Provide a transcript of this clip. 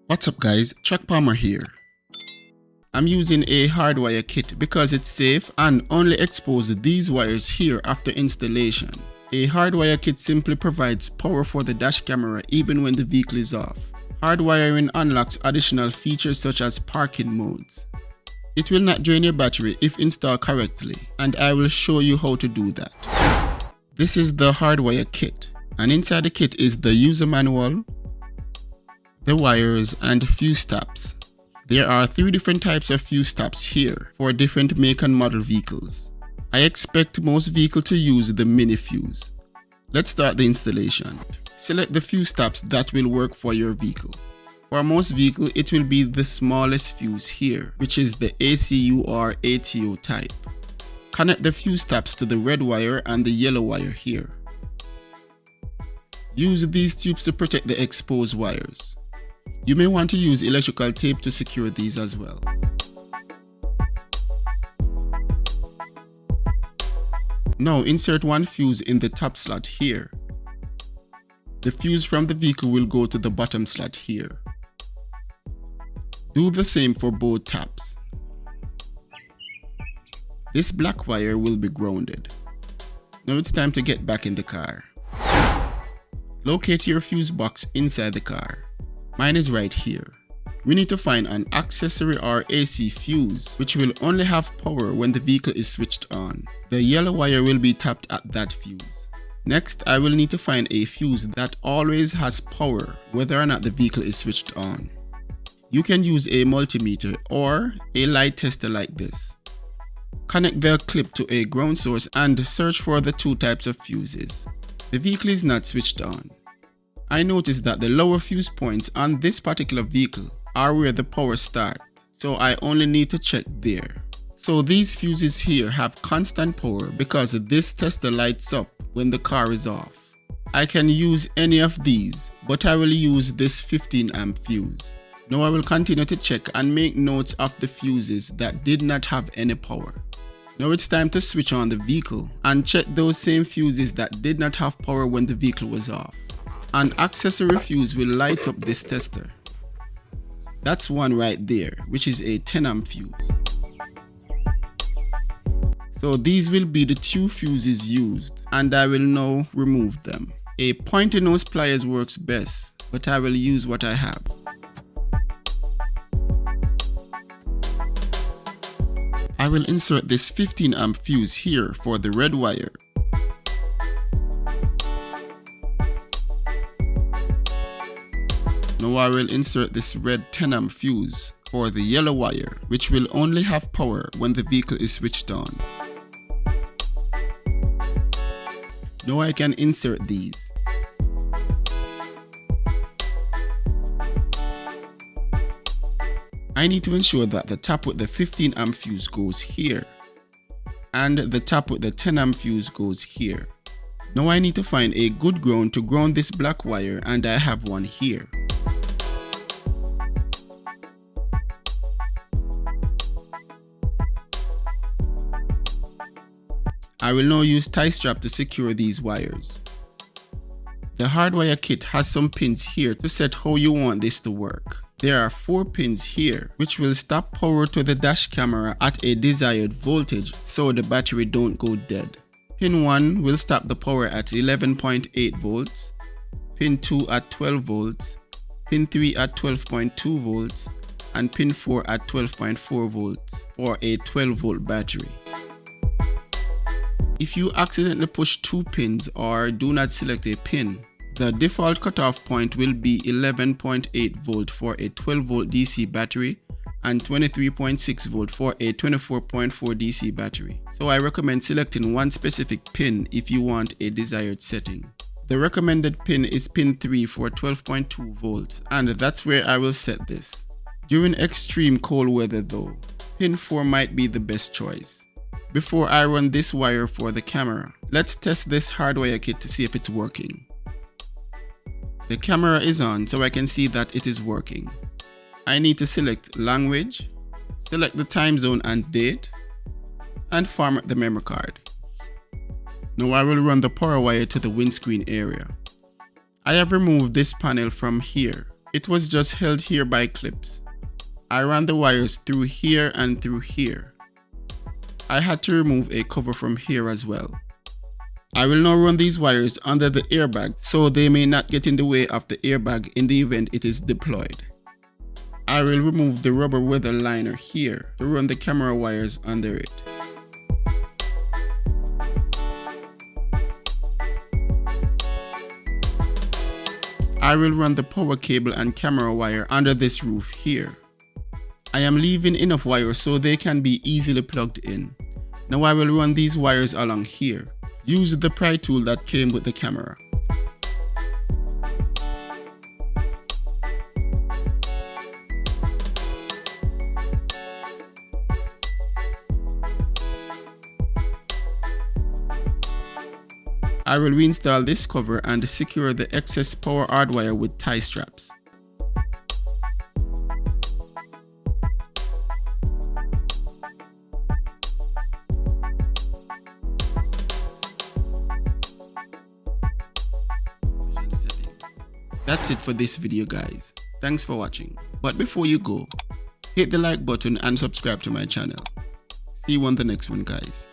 What's up guys, Chuck Palmer here. I'm using a hardwire kit because it's safe and only expose these wires here after installation. A hardwire kit simply provides power for the dash camera even when the vehicle is off. Hardwiring unlocks additional features such as parking modes. It will not drain your battery if installed correctly, and I will show you how to do that. This is the hardwire kit, and inside the kit is the user manual, the wires and fuse tabs. There are 3 different types of fuse tabs here for different make and model vehicles. I expect most vehicles to use the mini fuse. Let's start the installation. Select the fuse tabs that will work for your vehicle. For most vehicles, it will be the smallest fuse here, which is the ACU or ATO type. Connect the fuse tabs to the red wire and the yellow wire here. Use these tubes to protect the exposed wires. You may want to use electrical tape to secure these as well. Now insert one fuse in the top slot here. The fuse from the vehicle will go to the bottom slot here. Do the same for both tabs. This black wire will be grounded. Now it's time to get back in the car. Locate your fuse box inside the car. Mine is right here. We need to find an accessory or AC fuse, which will only have power when the vehicle is switched on. The yellow wire will be tapped at that fuse. Next, I will need to find a fuse that always has power whether or not the vehicle is switched on. You can use a multimeter or a light tester like this. Connect the clip to a ground source and search for the 2 types of fuses. The vehicle is not switched on. I noticed that the lower fuse points on this particular vehicle are where the power starts, so I only need to check there. So these fuses here have constant power because this tester lights up when the car is off. I can use any of these, but I will use this 15 amp fuse. Now I will continue to check and make notes of the fuses that did not have any power. Now it's time to switch on the vehicle and check those same fuses that did not have power when the vehicle was off. An accessory fuse will light up this tester. That's one right there, which is a 10 amp fuse. So these will be the 2 fuses used, and I will now remove them. A pointy nose pliers works best, but I will use what I have. I will insert this 15 amp fuse here for the red wire. Now I will insert this red 10 amp fuse for the yellow wire, which will only have power when the vehicle is switched on. Now I can insert these. I need to ensure that the tap with the 15 amp fuse goes here and the tap with the 10 amp fuse goes here. Now I need to find a good ground to ground this black wire, and I have one here. I will now use tie strap to secure these wires. The hardwire kit has some pins here to set how you want this to work. There are 4 pins here which will stop power to the dash camera at a desired voltage so the battery don't go dead. Pin 1 will stop the power at 11.8 volts, pin 2 at 12 volts, pin 3 at 12.2 volts, and pin 4 at 12.4 volts for a 12 volt battery. If you accidentally push 2 pins or do not select a pin, the default cutoff point will be 11.8 volt for a 12 volt DC battery and 23.6 volt for a 24.4 DC battery. So I recommend selecting one specific pin if you want a desired setting. The recommended pin is pin 3 for 12.2 volts, and that's where I will set this. During extreme cold weather though, pin 4 might be the best choice. Before I run this wire for the camera, let's test this hardwire kit to see if it's working. The camera is on, so I can see that it is working. I need to select language, select the time zone and date, and format the memory card. Now I will run the power wire to the windscreen area. I have removed this panel from here. It was just held here by clips. I ran the wires through here and through here. I had to remove a cover from here as well. I will now run these wires under the airbag so they may not get in the way of the airbag in the event it is deployed. I will remove the rubber weather liner here to run the camera wires under it. I will run the power cable and camera wire under this roof here. I am leaving enough wires so they can be easily plugged in. Now I will run these wires along here. Use the pry tool that came with the camera. I will reinstall this cover and secure the excess power hardwire with tie straps. That's it for this video, guys. Thanks for watching. But before you go, hit the like button and subscribe to my channel. See you on the next one, guys.